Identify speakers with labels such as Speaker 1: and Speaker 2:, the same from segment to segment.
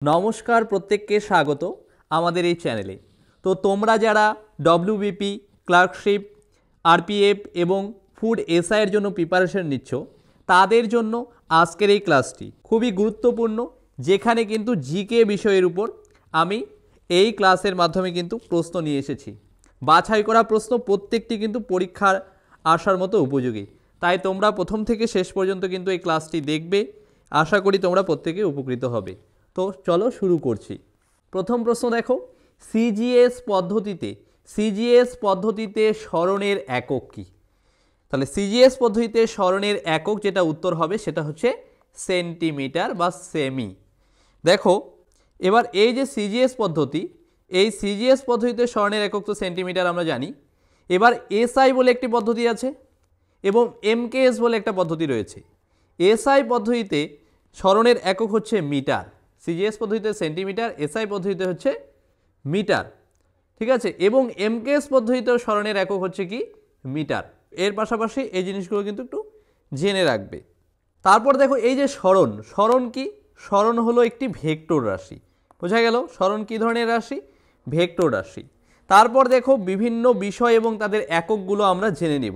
Speaker 1: নমস্কার, প্রত্যেককে স্বাগত আমাদের এই চ্যানেলে। তো তোমরা যারা ডব্লিউবিপি, ক্লার্কশিপ, আরপিএফ এবং ফুড এসআইয়ের জন্য প্রিপারেশন নিচ্ছ, তাদের জন্য আজকের এই ক্লাসটি খুবই গুরুত্বপূর্ণ, যেখানে কিন্তু জিকে বিষয়ের উপর আমি এই ক্লাসের মাধ্যমে কিন্তু প্রশ্ন নিয়ে এসেছি। বাছাই করা প্রশ্ন প্রত্যেকটি কিন্তু পরীক্ষার আসার মতো উপযোগী, তাই তোমরা প্রথম থেকে শেষ পর্যন্ত কিন্তু এই ক্লাসটি দেখবে। আশা করি তোমরা প্রত্যেকে উপকৃত হবে। তো চলো শুরু করছি। প্রথম প্রশ্ন দেখো, সিজিএস পদ্ধতিতে স্মরণের একক কী? তাহলে সিজিএস পদ্ধতিতে স্মরণের একক যেটা উত্তর হবে সেটা হচ্ছে সেন্টিমিটার বা সেমি। দেখো এবার এই যে সিজিএস পদ্ধতি, এই সিজিএস পদ্ধতিতে স্মরণের একক তো সেন্টিমিটার আমরা জানি। এবার এসআই বলে একটি পদ্ধতি আছে এবং এমকেএস বলে একটা পদ্ধতি রয়েছে। এসআই পদ্ধতিতে স্মরণের একক হচ্ছে মিটার, সিজিএস পদ্ধতিতে সেন্টিমিটার, এসআই পদ্ধতিতে হচ্ছে মিটার, ঠিক আছে। এবং এমকেএস পদ্ধতিতেও স্মরণের একক হচ্ছে কি মিটার। এর পাশাপাশি এই জিনিসগুলো কিন্তু একটু জেনে রাখবে। তারপর দেখো এই যে স্মরণ কি? স্মরণ হলো একটি ভেক্টর রাশি। বোঝা গেল স্মরণ কী ধরনের রাশি? ভেক্টর রাশি। তারপর দেখো বিভিন্ন বিষয় এবং তাদের এককগুলো আমরা জেনে নেব,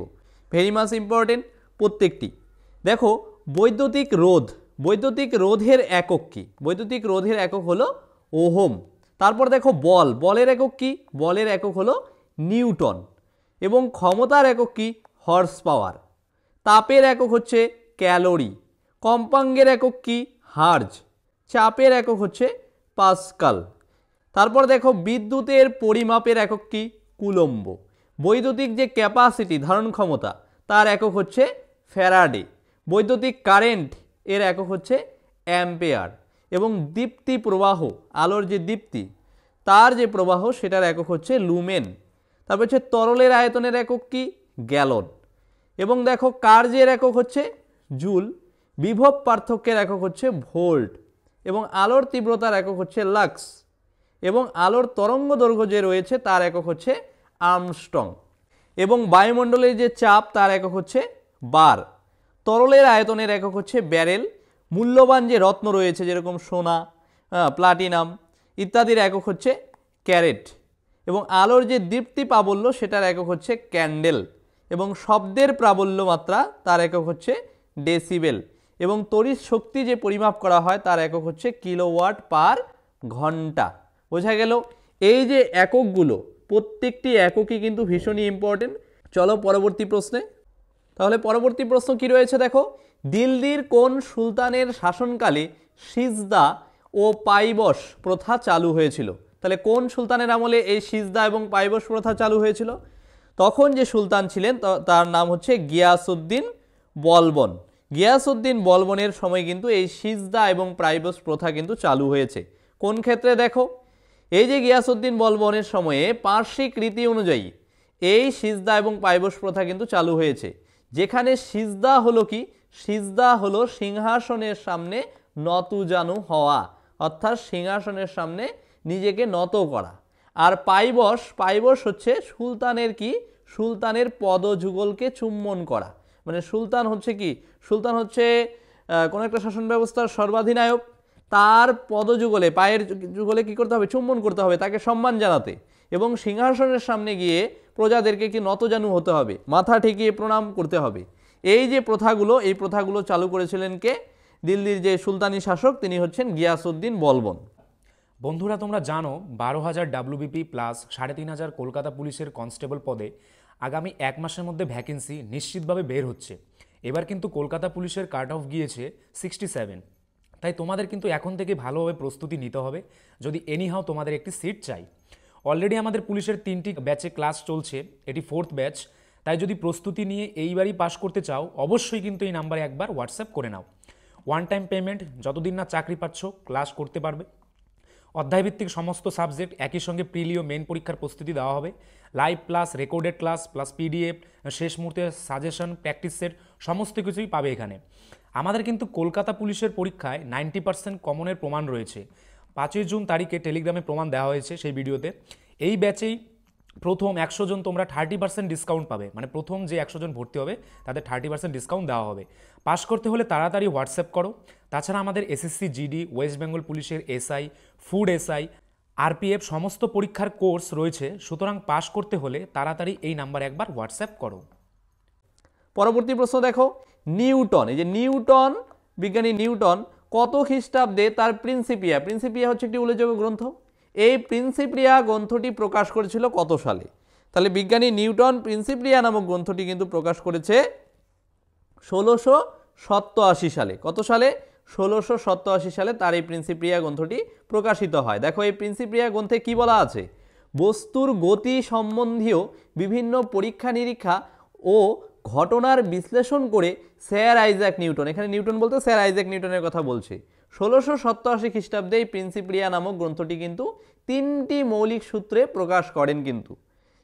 Speaker 1: ভেরি মাচ ইম্পর্টেন্ট প্রত্যেকটি। দেখো বৈদ্যুতিক রোধের একক কি? বৈদ্যুতিক রোধের একক হলো ওহম। তারপর দেখো বলের একক কি? বলের একক হলো নিউটন। এবং ক্ষমতার একক কি? Horse power. তাপের একক হচ্ছে ক্যালোরি। কম্পাঙ্কের একক কি? হার্জ। চাপের একক হচ্ছে পাস্কাল। তারপর দেখো বিদ্যুতের পরিমাপের একক কি? কুলম্ব। বৈদ্যুতিক যে ক্যাপাসিটি, ধারণ ক্ষমতা, তার একক হচ্ছে ফ্যারাডে। বৈদ্যুতিক কারেন্ট এর একক হচ্ছে অ্যাম্পেয়ার। এবং দীপ্তি প্রবাহ, আলোর যে দীপ্তি তার যে প্রবাহ সেটার একক হচ্ছে লুমেন। তারপর হচ্ছে তরলের আয়তনের একক কি? গ্যালন। এবং দেখো কার্যের একক হচ্ছে জুল। বিভব পার্থক্যের একক হচ্ছে ভোল্ট। এবং আলোর তীব্রতার একক হচ্ছে লাক্স। এবং আলোর তরঙ্গ দৈর্ঘ্য যে রয়েছে তার একক হচ্ছে আর্মস্ট্রং। এবং বায়ুমণ্ডলের যে চাপ তার একক হচ্ছে বার। তরলের আয়তনের একক হচ্ছে ব্যারেল। মূল্যবান যে রত্ন রয়েছে যেরকম সোনা, প্লাটিনাম ইত্যাদির একক হচ্ছে ক্যারেট। এবং আলোর যে দীপ্তি প্রাবল্য সেটার একক হচ্ছে ক্যান্ডেল। এবং শব্দের প্রাবল্য মাত্রা তার একক হচ্ছে ডেসিবেল। এবং তড়িৎ শক্তি যে পরিমাপ করা হয় তার একক হচ্ছে কিলোওয়াট পার ঘন্টা। বোঝা গেল এই যে এককগুলো, প্রত্যেকটি এককই কিন্তু ভীষণই ইম্পর্টেন্ট। চলো পরবর্তী প্রশ্নে। তাহলে পরবর্তী প্রশ্ন কি রয়েছে দেখো, দিল্লির কোন সুলতানের শাসনকালে সিজদা ও পাইবস প্রথা চালু হয়েছিল? তাহলে কোন সুলতানের আমলে এই সিজদা এবং পাইবস প্রথা চালু হয়েছিল? তখন যে সুলতান ছিলেন তার নাম হচ্ছে গিয়াসউদ্দিন বলবন। গিয়াসউদ্দিন বলবনের সময় কিন্তু এই সিজদা এবং পাইবস প্রথা কিন্তু চালু হয়েছে। কোন ক্ষেত্রে দেখো, এই যে গিয়াসউদ্দিন বলবনের সময়ে পার্শ্বিক রীতি অনুযায়ী এই সিজদা এবং পাইবস প্রথা কিন্তু চালু হয়েছে। যেখানে সিজদা হলো কি? সিজদা হলো সিংহাসনের সামনে নতজানু হওয়া, অর্থাৎ সিংহাসনের সামনে নিজেকে নত করা। আর পাইবস হচ্ছে সুলতানের কি? সুলতানের পদযুগলকে চুম্বন করা। মানে সুলতান হচ্ছে কি? সুলতান হচ্ছে কোনো একটা শাসন ব্যবস্থার সর্বাধিনায়ক, তার পদযুগলে, পায়ের যুগলে কি করতে হবে? চুম্বন করতে হবে, তাকে সম্মান জানাতে। এবং সিংহাসনের সামনে গিয়ে প্রজাদেরকে কি নতজানু হতে হবে, মাথা ঠেকিয়ে প্রণাম করতে হবে। এই যে প্রথাগুলো, এই প্রথাগুলো চালু করেছিলেন কে? দিল্লির যে সুলতানি শাসক তিনি হচ্ছেন গিয়াসউদ্দিন বলবন।
Speaker 2: বন্ধুরা তোমরা জানো 12,000 ডাব্লিউবিপি প্লাস 3,500 কলকাতা পুলিশের কনস্টেবল পদে আগামী 1 মাসের মধ্যে ভ্যাকেন্সি নিশ্চিতভাবে বের হচ্ছে। এবার কিন্তু কলকাতা পুলিশের কাট অফ গিয়েছে 67। তাই তোমাদের কিন্তু এখন থেকে ভালোভাবে প্রস্তুতি নিতে হবে যদি এনিহাও তোমাদের একটি সিট চাই। অলরেডি আমাদের পুলিশের 3টি ব্যাচে ক্লাস চলছে, এটি 4th ব্যাচ। তাই যদি প্রস্তুতি নিয়ে এইবারই পাশ করতে চাও অবশ্যই কিন্তু এই নাম্বারে একবার হোয়াটসঅ্যাপ করে নাও। ওয়ান টাইম পেমেন্ট, যতদিন না চাকরি পাচ্ছ ক্লাস করতে পারবে। অধ্যায়ভিত্তিক সমস্ত সাবজেক্ট, একই সঙ্গে প্রিলি ও মেন পরীক্ষার প্রস্তুতি দেওয়া হবে। Live class, recorded class plus PDF, শেষ মুহূর্তে সাজেশন, প্র্যাকটিস সেট সমস্ত কিছুই পাবে এখানে। আমাদের কিন্তু কলকাতা পুলিশের পরীক্ষায় 90% কমনের প্রমাণ রয়েছে। 5ই জুন তারিখে টেলিগ্রামে প্রমাণ দেওয়া হয়েছে সেই ভিডিওতে। এই ব্যাচেই প্রথম 100 জন তোমরা 30% ডিসকাউন্ট পাবে, মানে প্রথম যে 100 জন ভর্তি হবে তাদের 30% ডিসকাউন্ট দেওয়া হবে। পাস করতে হলে তাড়াতাড়ি হোয়াটসঅ্যাপ করো। তাছাড়া আমাদের এসএসসি জিডি, ওয়েস্ট বেঙ্গল পুলিশের এসআই, ফুড এসআই, আরপিএফ সমস্ত পরীক্ষার কোর্স রয়েছে, সুতরাং পাস করতে হলে তাড়াতাড়ি এই নাম্বারে একবার হোয়াটসঅ্যাপ করো।
Speaker 1: পরবর্তী প্রশ্ন দেখো, নিউটন, এই যে নিউটন, বিজ্ঞানী নিউটন কত খ্রিস্টাব্দে তার প্রিন্সিপিয়া, প্রিন্সিপিয়া হচ্ছে একটি উল্লেখযোগ্য গ্রন্থ, এই প্রিন্সিপিয়া গ্রন্থটি প্রকাশ করেছিল কত সালে? তাহলে বিজ্ঞানী নিউটন প্রিন্সিপিয়া নামক গ্রন্থটি কিন্তু প্রকাশ করেছে 1687 সালে। কত সালে? 1687 সালে তার এই প্রিন্সিপিয়া গ্রন্থটি প্রকাশিত হয়। দেখো এই প্রিন্সিপিয়া গ্রন্থে কি বলা আছে? বস্তুর গতি সম্বন্ধীয় বিভিন্ন পরীক্ষা নিরীক্ষা ও ঘটনার বিশ্লেষণ করে স্যার আইজ্যাক নিউটন, এখানে নিউটন বলতে স্যার আইজ্যাক নিউটনের কথা বলছে, 1687 খ্রিস্টাব্দে এই প্রিন্সিপিয়া নামক গ্রন্থটি কিন্তু 3টি মৌলিক সূত্রে প্রকাশ করেন কিন্তু,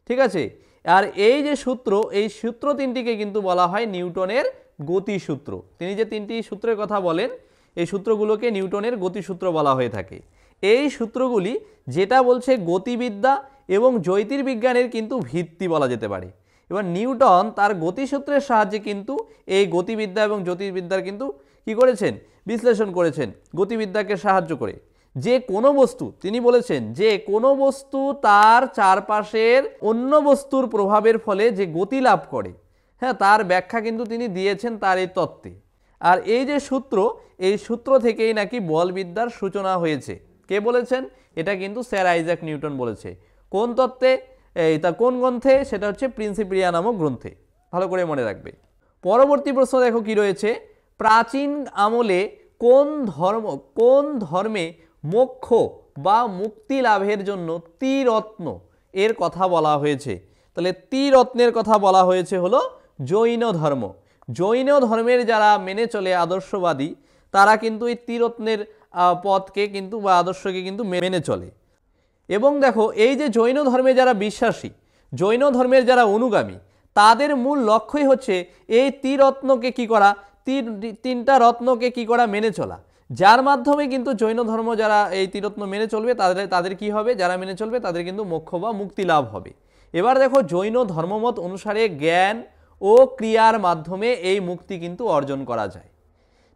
Speaker 1: ঠিক আছে। আর এই যে সূত্র, এই সূত্র 3টিকে কিন্তু বলা হয় নিউটনের গতিসূত্র। তিনি যে 3টি সূত্রের কথা বলেন, এই সূত্রগুলোকে নিউটনের গতিসূত্র বলা হয়ে থাকে। এই সূত্রগুলি যেটা বলছে গতিবিদ্যা এবং জ্যোতির্বিজ্ঞানের কিন্তু ভিত্তি বলা যেতে পারে। এবার নিউটন তার গতিসূত্রের সাহায্যে কিন্তু এই গতিবিদ্যা এবং জ্যোতির্বিদ্যার কিন্তু কি করেছেন? বিশ্লেষণ করেছেন গতিবিদ্যাকে সাহায্য করে। যে কোনো বস্তু, তিনি বলেছেন যে কোনো বস্তু তার চারপাশের অন্য বস্তুর প্রভাবের ফলে যে গতি লাভ করে, হ্যাঁ, তার ব্যাখ্যা কিন্তু তিনি দিয়েছেন তার এই তত্ত্বে। আর এই যে সূত্র, এই সূত্র থেকেই নাকি বলবিদ্যার সূচনা হয়েছে। কে বলেছেন? এটা কিন্তু স্যার আইজ্যাক নিউটন বলেছে। কোন তত্ত্বে? তা কোন গ্রন্থে? সেটা হচ্ছে প্রিন্সিপিয়া নামক গ্রন্থে। ভালো করে মনে রাখবে। পরবর্তী প্রশ্ন দেখো কি রয়েছে, প্রাচীন আমলে কোন ধর্মে মোক্ষ বা মুক্তি লাভের জন্য ত্রিরত্ন এর কথা বলা হয়েছে? তাহলে ত্রিরত্নের কথা বলা হয়েছে হলো জৈন ধর্ম। জৈন ধর্মের যারা মেনে চলে আদর্শবাদী, তারা কিন্তু এই ত্রিরত্নের পথকে কিন্তু বা আদর্শকে কিন্তু মেনে চলে। এবং দেখো এই যে জৈন ধর্মে যারা বিশ্বাসী, জৈন ধর্মের যারা অনুগামী, তাদের মূল লক্ষ্যই হচ্ছে এই ত্রিরত্নকে কি করা, তিনটা রত্নকে কি করা, মেনে চলা। যার মাধ্যমে কিন্তু জৈন ধর্ম যারা এই ত্রিরত্ন মেনে চলবে তাদের কি হবে? যারা মেনে চলবে তাদের কিন্তু মোক্ষ বা মুক্তি লাভ হবে। এবার দেখো জৈন ধর্মমত অনুসারে জ্ঞান ও ক্রিয়ার মাধ্যমে এই মুক্তি কিন্তু অর্জন করা যায়,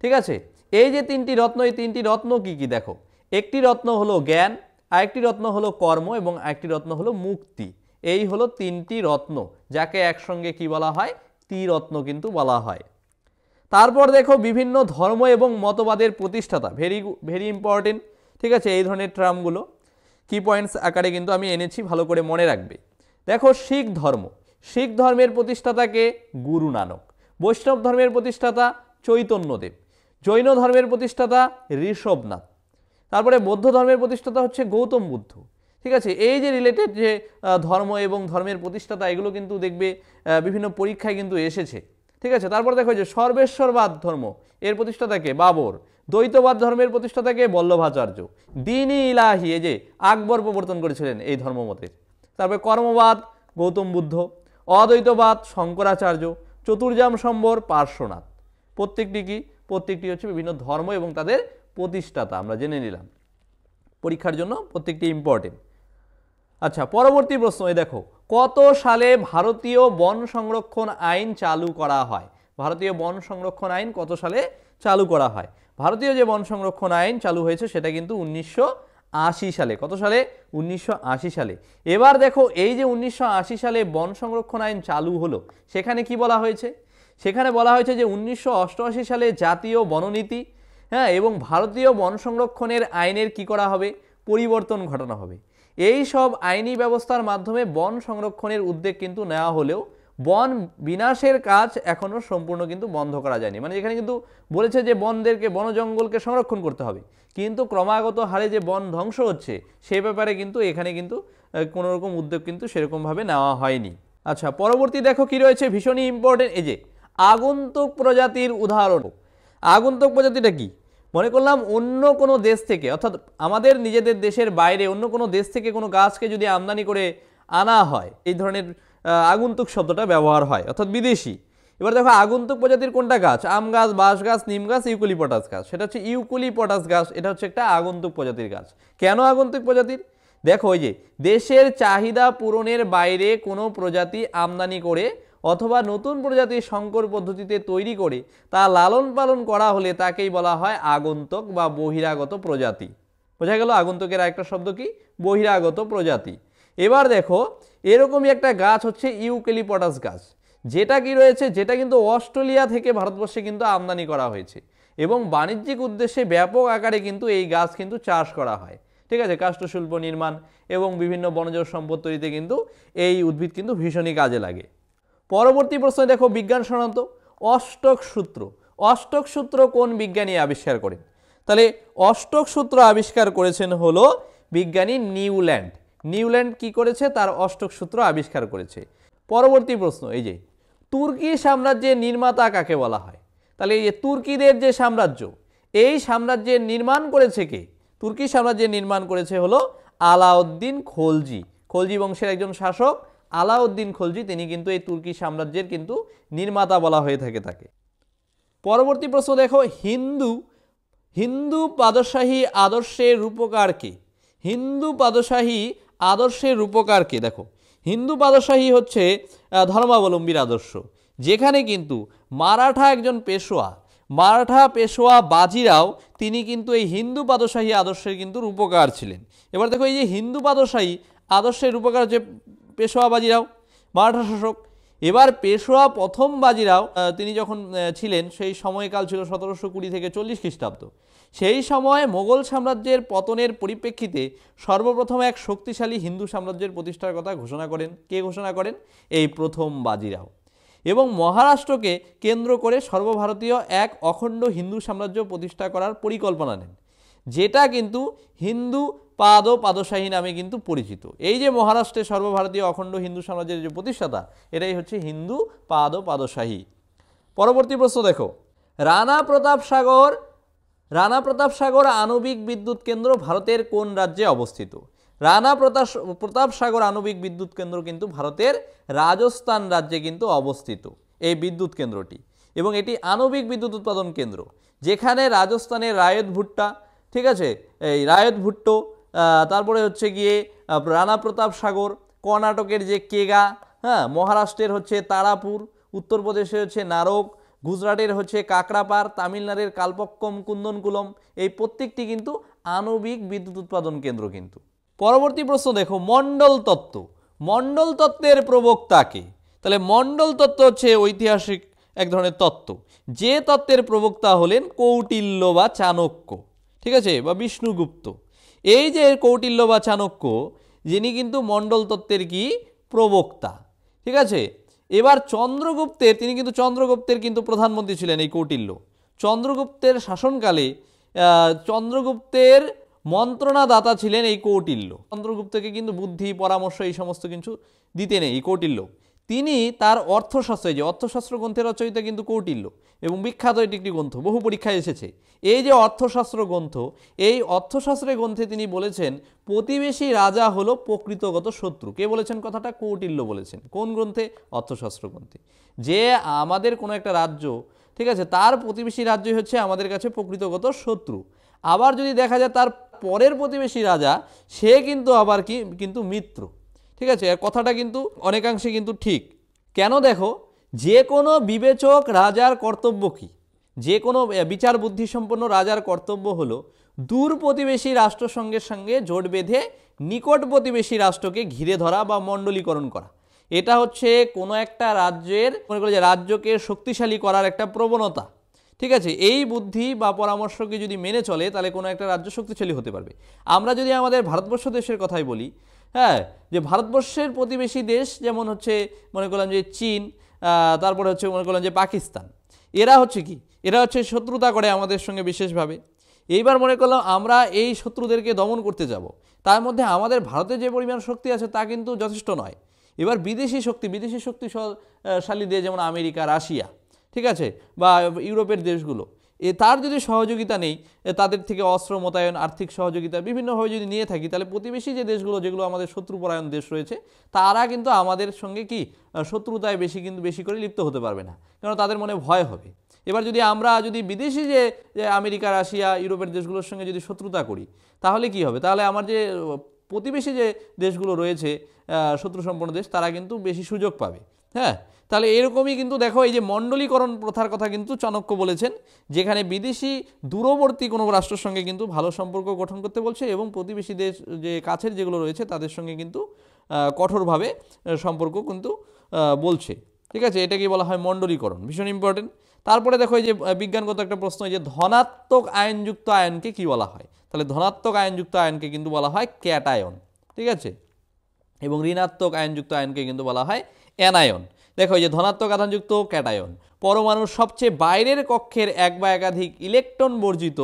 Speaker 1: ঠিক আছে। এই যে 3টি রত্ন, এই 3টি রত্ন কি কি দেখো, একটি রত্ন হলো জ্ঞান, আরেকটি রত্ন হলো কর্ম এবং আরেকটি রত্ন হলো মুক্তি। এই হলো 3টি রত্ন, যাকে একসঙ্গে কি বলা হয়? ত্রিরত্ন কিন্তু বলা হয়। তারপর দেখো বিভিন্ন ধর্ম এবং মতবাদের প্রতিষ্ঠাতা, ভেরি ইম্পর্টেন্ট, ঠিক আছে। এই ধরনের টার্মগুলো কি পয়েন্টস আকারে কিন্তু আমি এনেছি, ভালো করে মনে রাখবে। দেখো শিখ ধর্ম, শিখ ধর্মের প্রতিষ্ঠাতাকে গুরু নানক, বৈষ্ণব ধর্মের প্রতিষ্ঠাতা চৈতন্যদেব, জৈন ধর্মের প্রতিষ্ঠাতা ঋষভনাথ, তারপরে বৌদ্ধ ধর্মের প্রতিষ্ঠাতা হচ্ছে গৌতম বুদ্ধ, ঠিক আছে। এই যে রিলেটেড যে ধর্ম এবং ধর্মের প্রতিষ্ঠাতা, এগুলো কিন্তু দেখবে বিভিন্ন পরীক্ষায় কিন্তু এসেছে, ঠিক আছে। তারপর দেখো যে সর্বেশ্বরবাদ ধর্ম, এর প্রতিষ্ঠাতাকে বাবর, দ্বৈতবাদ ধর্মের প্রতিষ্ঠাতাকে বল্লভাচার্য, দ্বীন-ই ইলাহি, এই যে আকবর প্রবর্তন করেছিলেন এই ধর্মমতের। তারপরে কর্মবাদ গৌতম বুদ্ধ, অদ্বৈতবাদ শঙ্করাচার্য, চতুর্জাম সম্বর পার্শ্বনাথ। প্রত্যেকটি হচ্ছে বিভিন্ন ধর্ম এবং তাদের প্রতিষ্ঠাতা, আমরা জেনে নিলাম। পরীক্ষার জন্য প্রত্যেকটি ইম্পর্টেন্ট। আচ্ছা, পরবর্তী প্রশ্ন, এই দেখো কত সালে ভারতীয় বন সংরক্ষণ আইন চালু করা হয়? ভারতীয় বন সংরক্ষণ আইন কত সালে চালু করা হয়? ভারতীয় যে বন সংরক্ষণ আইন চালু হয়েছে সেটা কিন্তু 1980 সালে। কত সালে? 1980 সালে। এবার দেখো এই যে 1980 সালে বন সংরক্ষণ আইন চালু হলো, সেখানে কি বলা হয়েছে? সেখানে বলা হয়েছে যে 1988 সালে জাতীয় বননীতি, হ্যাঁ, এবং ভারতীয় বন সংরক্ষণের আইনের কি করা হবে? পরিবর্তন ঘটানো হবে। এই সব আইনি ব্যবস্থার মাধ্যমে বন সংরক্ষণের উদ্যোগ কিন্তু নেওয়া হলেও বন বিনাশের কাজ এখনো সম্পূর্ণ কিন্তু বন্ধ করা যায়নি। মানে এখানে কিন্তু বলেছে যে বন জঙ্গলকে সংরক্ষণ করতে হবে, কিন্তু ক্রমাগত হারে যে বন ধ্বংস হচ্ছে সেই ব্যাপারে কিন্তু এখানে কিন্তু কোনো রকম উদ্যোগ কিন্তু সেরকমভাবে নেওয়া হয়নি। আচ্ছা, পরবর্তী দেখো কি রয়েছে, ভীষণই ইম্পর্টেন্ট, এই যে আগন্তুক প্রজাতির উদাহরণ। আগন্তুক প্রজাতিটা কি? মনে করলাম অন্য কোনো দেশ থেকে, অর্থাৎ আমাদের নিজেদের দেশের বাইরে অন্য কোনো দেশ থেকে কোনো গাছকে যদি আমদানি করে আনা হয়, এই ধরনের আগন্তুক শব্দটা ব্যবহার হয়, অর্থাৎ বিদেশি। এবার দেখো আগন্তুক প্রজাতির কোনটা গাছ? আম গাছ, বাঁশ গাছ, নিম গাছ, ইউক্যালিপটাস গাছ। সেটা হচ্ছে ইউক্যালিপটাস গাছ, এটা হচ্ছে একটা আগন্তুক প্রজাতির গাছ। কেন আগন্তুক প্রজাতির? দেখো ওই যে দেশের চাহিদা পূরণের বাইরে কোনো প্রজাতি আমদানি করে অথবা নতুন প্রজাতি সংকর পদ্ধতিতে তৈরি করে তা লালন পালন করা হলে তাকেই বলা হয় আগন্তুক বা বহিরাগত প্রজাতি। বোঝা গেল আগন্তুকের আরেকটা শব্দ কি? বহিরাগত প্রজাতি। এবার দেখো এরকমই একটা গাছ হচ্ছে ইউক্যালিপটাস গাছ, যেটা কি রয়েছে, যেটা কিন্তু অস্ট্রেলিয়া থেকে ভারতবর্ষে কিন্তু আমদানি করা হয়েছে এবং বাণিজ্যিক উদ্দেশ্যে ব্যাপক আকারে কিন্তু এই গাছ কিন্তু চাষ করা হয়। ঠিক আছে, কাষ্ঠশিল্প নির্মাণ এবং বিভিন্ন বনজ সম্পদ তৈরিতে কিন্তু এই উদ্ভিদ কিন্তু ভীষণই কাজে লাগে। পরবর্তী প্রশ্নে দেখো বিজ্ঞান শনাক্ত অষ্টক সূত্র। অষ্টক সূত্র কোন বিজ্ঞানী আবিষ্কার করেন? তাহলে অষ্টক সূত্র আবিষ্কার করেছেন হলো বিজ্ঞানী নিউল্যান্ড। নিউল্যান্ড কি করেছে? তার অষ্টক সূত্র আবিষ্কার করেছে। পরবর্তী প্রশ্ন, এই যে তুর্কি সাম্রাজ্যের নির্মাতা কাকে বলা হয়? তাহলে এই যে তুর্কিদের যে সাম্রাজ্য, এই সাম্রাজ্যের নির্মাণ করেছে কে? তুর্কি সাম্রাজ্যের নির্মাণ করেছে হলো আলাউদ্দিন খলজি। খলজি বংশের একজন শাসক আলাউদ্দিন খলজি, তিনি কিন্তু এই তুর্কি সাম্রাজ্যের কিন্তু নির্মাতা বলা হয়ে থাকে তাকে। পরবর্তী প্রশ্ন দেখো হিন্দু পাদশাহী আদর্শের রূপকার কে? হিন্দু পাদশাহী আদর্শের রূপকার কে? দেখো হিন্দু পাদশাহী হচ্ছে ধর্মাবলম্বীর আদর্শ, যেখানে কিন্তু মারাঠা একজন পেশোয়া বাজিরাও তিনি কিন্তু এই হিন্দু পাদশাহী আদর্শের কিন্তু রূপকার ছিলেন। এবার দেখো এই যে হিন্দু পাদশাহী আদর্শের রূপকার যে পেশোয়া বাজিরাও মারাঠা শাসক। এবার পেশোয়া প্রথম বাজিরাও তিনি যখন ছিলেন সেই সময়কাল ছিল 1720 থেকে 40 খ্রিস্টাব্দ। সেই সময় মোগল সাম্রাজ্যের পতনের পরিপ্রেক্ষিতে সর্বপ্রথম এক শক্তিশালী হিন্দু সাম্রাজ্যের প্রতিষ্ঠার কথা ঘোষণা করেন। কে ঘোষণা করেন? এই প্রথম বাজিরাও। এবং মহারাষ্ট্রকে কেন্দ্র করে সর্বভারতীয় এক অখণ্ড হিন্দু সাম্রাজ্য প্রতিষ্ঠা করার পরিকল্পনা নেন, যেটা কিন্তু হিন্দু পাদশাহী নামে কিন্তু পরিচিত। এই যে মহারাষ্ট্রে সর্বভারতীয় অখণ্ড হিন্দু সাম্রাজ্যের যে প্রতিষ্ঠাতা, এটাই হচ্ছে হিন্দু পাদশাহী। পরবর্তী প্রশ্ন দেখো রানা প্রতাপ সাগর আণবিক বিদ্যুৎ কেন্দ্র ভারতের কোন রাজ্যে অবস্থিত? রানা প্রতাপ সাগর আণবিক বিদ্যুৎ কেন্দ্র কিন্তু ভারতের রাজস্থান রাজ্যে কিন্তু অবস্থিত এই বিদ্যুৎ কেন্দ্রটি, এবং এটি আণবিক বিদ্যুৎ উৎপাদন কেন্দ্র, যেখানে রাজস্থানের রায়ত ভুট্টা, ঠিক আছে, এই রায়ত ভুট্টো, তারপরে হচ্ছে গিয়ে রানা প্রতাপ সাগর, কর্ণাটকের যে কেগা, হ্যাঁ, মহারাষ্ট্রের হচ্ছে তারাপুর, উত্তরপ্রদেশের হচ্ছে নারক, গুজরাটের হচ্ছে কাকরাপার, তামিলনাড়ুর কালপক্কম কুন্দনকুলম, এই প্রত্যেকটি কিন্তু আণবিক বিদ্যুৎ উৎপাদন কেন্দ্র কিন্তু। পরবর্তী প্রশ্ন দেখো মণ্ডল তত্ত্ব। মণ্ডল তত্ত্বের প্রবক্তা কে? তাহলে মণ্ডল তত্ত্ব হচ্ছে ঐতিহাসিক এক ধরনের তত্ত্ব, যে তত্ত্বের প্রবক্তা হলেন কৌটিল্য বা চাণক্য, ঠিক আছে, বা বিষ্ণুগুপ্ত। এই যে কৌটিল্য বা চাণক্য, যিনি কিন্তু মণ্ডল তত্ত্বের কি প্রবক্তা, ঠিক আছে। এবার তিনি কিন্তু চন্দ্রগুপ্তের কিন্তু প্রধানমন্ত্রী ছিলেন এই কৌটিল্য। চন্দ্রগুপ্তের শাসনকালে চন্দ্রগুপ্তের মন্ত্রণাদাতা ছিলেন এই কৌটিল্য। চন্দ্রগুপ্তকে কিন্তু বুদ্ধি পরামর্শ এই সমস্ত কিছু দিতেন এই কৌটিল্য। তিনি তার অর্থশাস্ত্র, এই যে অর্থশাস্ত্র গ্রন্থের রচয়িতা কিন্তু কৌটিল্য, এবং বিখ্যাত এটি একটি গ্রন্থ, বহু পরীক্ষায় এসেছে। এই যে অর্থশাস্ত্র গ্রন্থ, এই অর্থশাস্ত্রের গ্রন্থে তিনি বলেছেন প্রতিবেশী রাজা হলো প্রকৃতগত শত্রু। কে বলেছেন কথাটা? কৌটিল্য বলেছেন। কোন গ্রন্থে? অর্থশাস্ত্র গ্রন্থে। যে আমাদের কোনো একটা রাজ্য, ঠিক আছে, তার প্রতিবেশী রাজ্যই হচ্ছে আমাদের কাছে প্রকৃতগত শত্রু। আবার যদি দেখা যায় তার পরের প্রতিবেশী রাজা, সে কিন্তু আবার কিন্তু মিত্র, ঠিক আছে। কথাটা কিন্তু অনেকাংশে কিন্তু ঠিক। কেন? দেখো যে কোনো বিবেচক রাজার কর্তব্য কি? যে কোনো বিচার বুদ্ধি সম্পন্ন রাজার কর্তব্য হলো দূর প্রতিবেশী রাষ্ট্রসংঘের সঙ্গে জোট বেঁধে নিকট প্রতিবেশী রাষ্ট্রকে ঘিরে ধরা বা মণ্ডলীকরণ করা। এটা হচ্ছে কোনো একটা রাজ্যের, মনে করে যে রাজ্যকে শক্তিশালী করার একটা প্রবণতা, ঠিক আছে। এই বুদ্ধি বা পরামর্শকে যদি মেনে চলে তাহলে কোনো একটা রাজ্য শক্তিশালী হতে পারবে। আমরা যদি আমাদের ভারতবর্ষ দেশের কথাই বলি, হ্যাঁ, যে ভারতবর্ষের প্রতিবেশী দেশ যেমন হচ্ছে মনে করলাম যে চীন, তারপরে হচ্ছে মনে করলাম যে পাকিস্তান, এরা হচ্ছে কি, এরা হচ্ছে শত্রুতা করে আমাদের সঙ্গে বিশেষভাবে। এইবার মনে করলাম আমরা এই শত্রুদেরকে দমন করতে যাব, তার মধ্যে আমাদের ভারতে যে পরিমাণ শক্তি আছে তা কিন্তু যথেষ্ট নয়। এবার বিদেশি শক্তিশালী দেশ যেমন আমেরিকা, রাশিয়া, ঠিক আছে, বা ইউরোপের দেশগুলো, তার যদি সহযোগিতা নেই, তাদের থেকে অস্ত্র মোতায়েন, আর্থিক সহযোগিতা বিভিন্নভাবে যদি নিয়ে থাকি, তাহলে প্রতিবেশী যে দেশগুলো, যেগুলো আমাদের শত্রুপরায়ণ দেশ রয়েছে, তারা কিন্তু আমাদের সঙ্গে কি শত্রুতায় বেশি করে লিপ্ত হতে পারবে না, কারণ তাদের মনে ভয় হবে। এবার আমরা যদি বিদেশি যে আমেরিকা, রাশিয়া, ইউরোপের দেশগুলোর সঙ্গে যদি শত্রুতা করি, তাহলে কি হবে? তাহলে আমার যে প্রতিবেশী যে দেশগুলো রয়েছে শত্রু সম্পন্ন দেশ, তারা কিন্তু বেশি সুযোগ পাবে। হ্যাঁ, তাহলে এরকমই কিন্তু দেখো এই যে মণ্ডলীকরণ প্রথার কথা কিন্তু চাণক্য বলেছেন, যেখানে বিদেশি দূরবর্তী কোনো রাষ্ট্রের সঙ্গে কিন্তু ভালো সম্পর্ক গঠন করতে বলছে এবং প্রতিবেশী দেশ যে কাছের যেগুলো রয়েছে তাদের সঙ্গে কিন্তু কঠোরভাবে সম্পর্ক কিন্তু বলছে। ঠিক আছে, এটাকেই বলা হয় মণ্ডলীকরণ, ভীষণ ইম্পর্টেন্ট। তারপরে দেখো এই যে বিজ্ঞানগত একটা প্রশ্ন, এই যে ধনাত্মক আয়নযুক্ত আয়নকে কি বলা হয়? তাহলে ধনাত্মক আয়নযুক্ত আয়নকে কিন্তু বলা হয় ক্যাটায়ন। ঠিক আছে, এবং ঋণাত্মক আয়নযুক্ত আয়নকে কিন্তু বলা হয় অ্যানায়ন। দেখো এই যে ধনাত্মক আধানযুক্ত ক্যাটায়ন, পরমাণুর সবচেয়ে বাইরের কক্ষের এক বা একাধিক ইলেকট্রন বর্জিত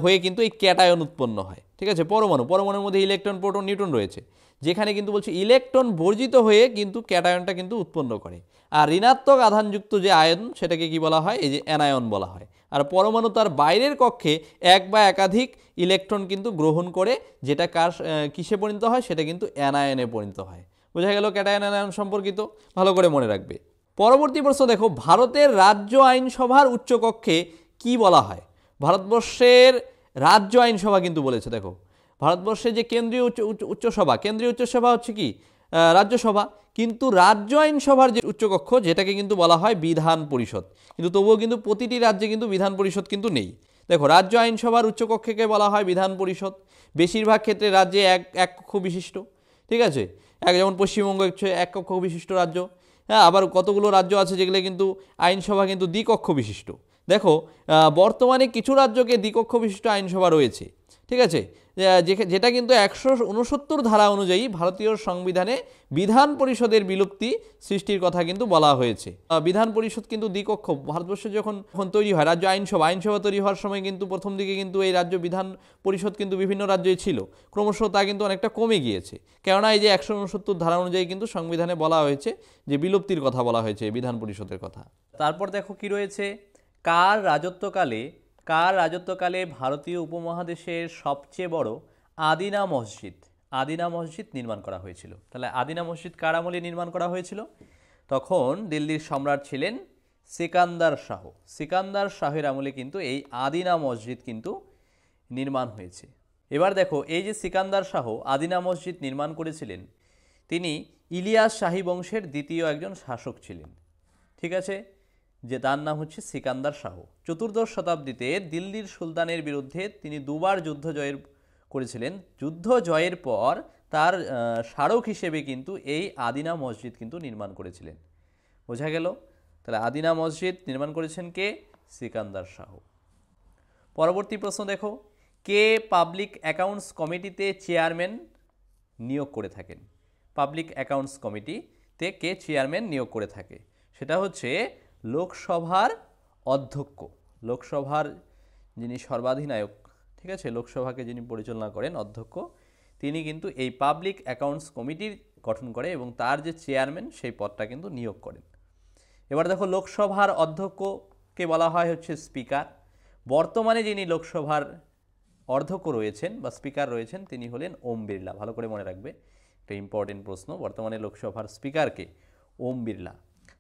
Speaker 1: হয়ে কিন্তু এই ক্যাটায়ন উৎপন্ন হয়। ঠিক আছে, পরমাণুর মধ্যে ইলেকট্রন, প্রোটন, নিউট্রন রয়েছে, যেখানে কিন্তু বলছে ইলেকট্রন বর্জিত হয়ে কিন্তু ক্যাটায়নটা কিন্তু উৎপন্ন করে। আর ঋণাত্মক আধানযুক্ত যে আয়ন সেটাকে কি বলা হয়? এই যে অ্যানায়ন বলা হয়। আর পরমাণু তার বাইরের কক্ষে এক বা একাধিক ইলেকট্রন কিন্তু গ্রহণ করে, যেটা কিসে পরিণত হয়? সেটা কিন্তু অ্যানায়নে পরিণত হয়। বোঝা গেল ক্যাটায়ন অ্যানায়ন সম্পর্কিত, ভালো করে মনে রাখবে। পরবর্তী প্রশ্ন দেখো, ভারতের রাজ্য আইনসভার উচ্চকক্ষে কি বলা হয়? ভারতবর্ষের রাজ্য আইনসভা কিন্তু বলেছে। দেখো ভারতবর্ষের যে কেন্দ্রীয় উচ্চসভা হচ্ছে কি? রাজ্যসভা। কিন্তু রাজ্য আইনসভার যে উচ্চকক্ষ, যেটাকে কিন্তু বলা হয় বিধান পরিষদ। কিন্তু তবুও কিন্তু প্রতিটি রাজ্যে কিন্তু বিধান পরিষদ কিন্তু নেই। দেখো রাজ্য আইনসভার উচ্চকক্ষকে বলা হয় বিধান পরিষদ। বেশিরভাগ ক্ষেত্রে রাজ্যে এক কক্ষ বিশিষ্ট। ঠিক আছে, যেমন পশ্চিমবঙ্গ হচ্ছে এক কক্ষ বিশিষ্ট রাজ্য। হ্যাঁ, আবার কতগুলো রাজ্য আছে যেগুলো কিন্তু আইনসভা কিন্তু দ্বিকক্ষ বিশিষ্ট। দেখো বর্তমানে কিছু রাজ্যকে দ্বিকক্ষ বিশিষ্ট আইনসভা রয়েছে। ঠিক আছে, যেটা কিন্তু 169 ধারা অনুযায়ী ভারতীয় সংবিধানে বিধান পরিষদের বিলুপ্তি সৃষ্টির কথা কিন্তু বলা হয়েছে। বিধান পরিষদ কিন্তু দ্বিকক্ষ, ভারতবর্ষে যখন তৈরি হয় রাজ্য আইনসভা তৈরি হওয়ার সময় কিন্তু প্রথম দিকে কিন্তু এই রাজ্য বিধান পরিষদ কিন্তু বিভিন্ন রাজ্যে ছিল, ক্রমশ তা কিন্তু অনেকটা কমে গিয়েছে। কেননা এই যে 169 ধারা অনুযায়ী কিন্তু সংবিধানে বলা হয়েছে যে বিলুপ্তির কথা বলা হয়েছে বিধান পরিষদের কথা। তারপর দেখো কি রয়েছে, কার রাজত্বকালে ভারতীয় উপমহাদেশের সবচেয়ে বড় আদিনা মসজিদ নির্মাণ করা হয়েছিল? তাহলে আদিনা মসজিদ কার আমলে নির্মাণ করা হয়েছিল? তখন দিল্লির সম্রাট ছিলেন সিকান্দার শাহের আমলে কিন্তু এই আদিনা মসজিদ কিন্তু নির্মাণ হয়েছে। এবার দেখো এই যে সিকান্দার শাহ আদিনা মসজিদ নির্মাণ করেছিলেন, তিনি ইলিয়াস শাহী বংশের দ্বিতীয় একজন শাসক ছিলেন। ঠিক আছে, যে তার নাম হচ্ছে সিকান্দার শাহ। 14শ শতাব্দীতে দিল্লির সুলতানের বিরুদ্ধে তিনি দুবার যুদ্ধ করেছিলেন। যুদ্ধ জয়ের পর তার স্মারক হিসেবে কিন্তু এই আদিনা মসজিদ কিন্তু নির্মাণ করেছিলেন। বোঝা গেল? তাহলে আদিনা মসজিদ নির্মাণ করেছেন কে? সিকান্দার শাহ। পরবর্তী প্রশ্ন দেখো, কে পাবলিক অ্যাকাউন্টস কমিটিতে চেয়ারম্যান নিয়োগ করে থাকেন? পাবলিক অ্যাকাউন্টস কমিটিতে কে চেয়ারম্যান নিয়োগ করে থাকে? সেটা হচ্ছে লোকসভার অধ্যক্ষ, লোকসভার যিনি সর্বাধিনায়ক। ঠিক আছে, লোকসভাকে যিনি পরিচালনা করেন, অধ্যক্ষ, তিনি কিন্তু এই পাবলিক অ্যাকাউন্টস কমিটির গঠন করে এবং তার যে চেয়ারম্যান সেই পদটা কিন্তু নিয়োগ করেন। এবার দেখো লোকসভার অধ্যক্ষকে বলা হয় হচ্ছে স্পিকার। বর্তমানে যিনি লোকসভার অধ্যক্ষ রয়েছেন বা স্পিকার রয়েছেন তিনি হলেন ওম বিড়লা। ভালো করে মনে রাখবে, একটা ইম্পর্টেন্ট প্রশ্ন। বর্তমানে লোকসভার স্পিকারকে ওম বিড়লা।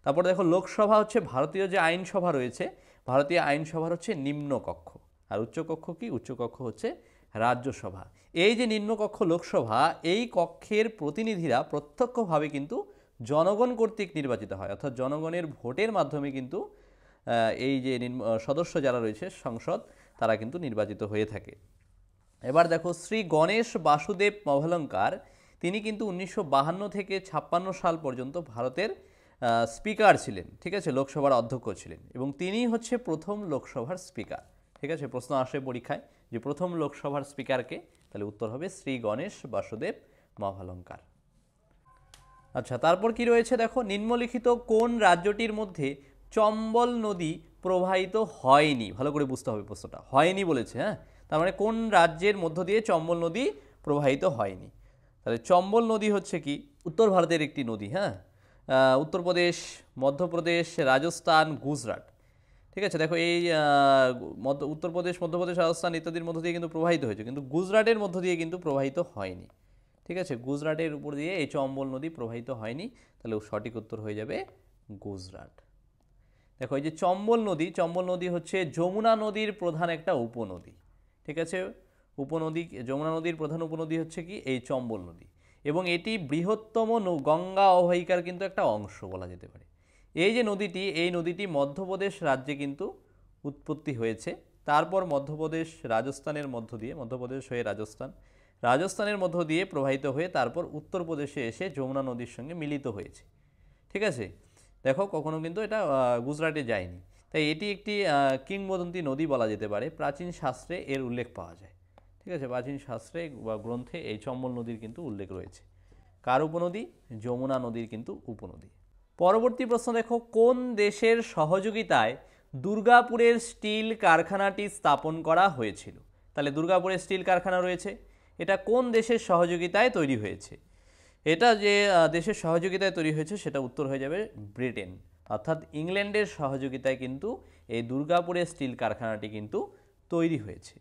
Speaker 1: তারপর দেখো লোকসভা হচ্ছে ভারতীয় যে আইনসভা রয়েছে, ভারতীয় আইনসভার হচ্ছে নিম্নকক্ষ। আর উচ্চকক্ষ কি? উচ্চকক্ষ হচ্ছে রাজ্যসভা। এই যে নিম্নকক্ষ লোকসভা, এই কক্ষের প্রতিনিধিরা প্রত্যক্ষভাবে কিন্তু জনগণ কর্তৃক নির্বাচিত হয়, অর্থাৎ জনগণের ভোটের মাধ্যমে কিন্তু এই যে সদস্য যারা রয়েছে সংসদ, তারা কিন্তু নির্বাচিত হয়ে থাকে। এবার দেখো শ্রী গণেশ বাসুদেব মভলঙ্কার, তিনি কিন্তু 1952 থেকে 56 সাল পর্যন্ত ভারতের স্পিকার ছিলেন। ঠিক আছে, লোকসভার অধ্যক্ষ ছিলেন এবং তিনি হচ্ছে প্রথম লোকসভার স্পিকার। ঠিক আছে, প্রশ্ন আসে পরীক্ষায় যে প্রথম লোকসভার স্পিকারকে, তাহলে উত্তর হবে শ্রী গণেশ বাসুদেব মভলঙ্কার। আচ্ছা, তারপর কি রয়েছে দেখো, নিম্নলিখিত কোন রাজ্যটির মধ্যে চম্বল নদী প্রবাহিত হয়নি? ভালো করে বুঝতে হবে প্রশ্নটা, হয়নি বলেছে। হ্যাঁ, তার মানে কোন রাজ্যের মধ্য দিয়ে চম্বল নদী প্রবাহিত হয়নি? তাহলে চম্বল নদী হচ্ছে কি? উত্তর ভারতের একটি নদী। হ্যাঁ, উত্তরপ্রদেশ, মধ্যপ্রদেশ, রাজস্থান, গুজরাট। ঠিক আছে, দেখো এই উত্তরপ্রদেশ, মধ্যপ্রদেশ, রাজস্থান ইত্যাদির মধ্য দিয়ে কিন্তু প্রবাহিত হয়েছে, কিন্তু গুজরাটের মধ্য দিয়ে কিন্তু প্রবাহিত হয়নি। ঠিক আছে, গুজরাটের উপর দিয়ে এই চম্বল নদী প্রবাহিত হয়নি, তাহলে সঠিক উত্তর হয়ে যাবে গুজরাট। দেখো এই যে চম্বল নদী হচ্ছে যমুনা নদীর প্রধান একটা উপনদী। ঠিক আছে, উপনদী, যমুনা নদীর প্রধান উপনদী হচ্ছে কি এই চম্বল নদী, এবং এটি বৃহত্তম গঙ্গা অববাহিকার কিন্তু একটা অংশ বলা যেতে পারে। এই যে নদীটি, এই নদীটি মধ্যপ্রদেশ রাজ্যে কিন্তু উৎপত্তি হয়েছে, তারপর মধ্যপ্রদেশ রাজস্থানের মধ্য দিয়ে, মধ্যপ্রদেশ হয়ে রাজস্থানের মধ্য দিয়ে প্রবাহিত হয়ে তারপর উত্তরপ্রদেশে এসে যমুনা নদীর সঙ্গে মিলিত হয়েছে। ঠিক আছে, দেখো কখনো কিন্তু এটা গুজরাটে যায়নি, তাই এটি একটি কিংবদন্তি নদী বলা যেতে পারে। প্রাচীন শাস্ত্রে এর উল্লেখ পাওয়া যায়। ঠিক আছে, প্রাচীন শাস্ত্রে বা গ্রন্থে এই চম্বল নদীর কিন্তু উল্লেখ রয়েছে। কার উপনদী? যমুনা নদীর কিন্তু উপনদী। পরবর্তী প্রশ্ন দেখো, কোন দেশের সহযোগিতায় দুর্গাপুরের স্টিল কারখানাটি স্থাপন করা হয়েছিল? তাহলে দুর্গাপুরের স্টিল কারখানা রয়েছে, এটা কোন দেশের সহযোগিতায় তৈরি হয়েছে? এটা যে দেশের সহযোগিতায় তৈরি হয়েছে সেটা উত্তর হয়ে যাবে ব্রিটেন, অর্থাৎ ইংল্যান্ডের সহযোগিতায় কিন্তু এই দুর্গাপুরের স্টিল কারখানাটি কিন্তু তৈরি হয়েছে।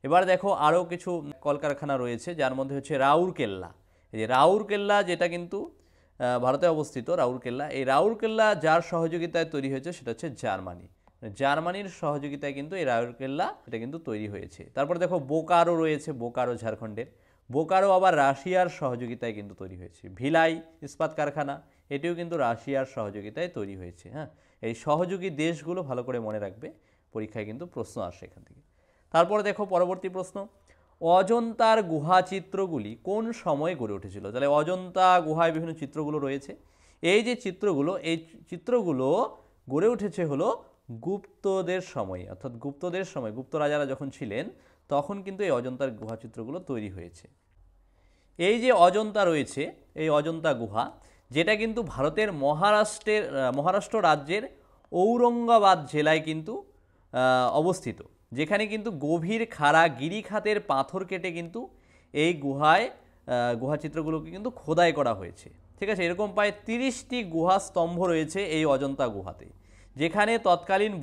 Speaker 1: এবার দেখো আরও কিছু কলকারখানা রয়েছে, যার মধ্যে হচ্ছে রাউরকেল্লা। এই যে রাউরকেল্লা, যেটা কিন্তু ভারতে অবস্থিত রাউরকেল্লা, এই রাউরকেল্লা যার সহযোগিতায় তৈরি হয়েছে সেটা হচ্ছে জার্মানি। জার্মানির সহযোগিতায় কিন্তু এই রাউরকেল্লা এটা কিন্তু তৈরি হয়েছে। তারপর দেখো বোকারো রয়েছে, বোকারো ঝাড়খণ্ডের, বোকারো আবার রাশিয়ার সহযোগিতায় কিন্তু তৈরি হয়েছে। ভিলাই ইস্পাত কারখানা, এটিও কিন্তু রাশিয়ার সহযোগিতায় তৈরি হয়েছে। হ্যাঁ, এই সহযোগী দেশগুলো ভালো করে মনে রাখবে, পরীক্ষায় কিন্তু প্রশ্ন আসে এখান থেকে। তারপরে দেখো পরবর্তী প্রশ্ন, অজন্তার গুহা চিত্রগুলি কোন সময়ে গড়ে উঠেছিল? তাহলে অজন্তা গুহায় বিভিন্ন চিত্রগুলো রয়েছে, এই যে চিত্রগুলো, এই চিত্রগুলো গড়ে উঠেছে হলো গুপ্তদের সময়ে, অর্থাৎ গুপ্তদের সময়, গুপ্ত রাজারা যখন ছিলেন তখন কিন্তু এই অজন্তার গুহা চিত্রগুলো তৈরি হয়েছে। এই যে অজন্তা রয়েছে, এই অজন্তা গুহা, যেটা কিন্তু ভারতের মহারাষ্ট্র রাজ্যের ঔরঙ্গাবাদ জেলায় কিন্তু অবস্থিত, যেখানে কিন্তু গভীর খাড়া গিরিখাতের পাথর কেটে কিন্তু এই গুহা চিত্রগুলোকে কিন্তু খোদাই করা হয়েছে। ঠিক আছে, এরকম প্রায় 30টি গুহা স্তম্ভ রয়েছে এই অজন্তা গুহাতে, যেখানে তৎকালীন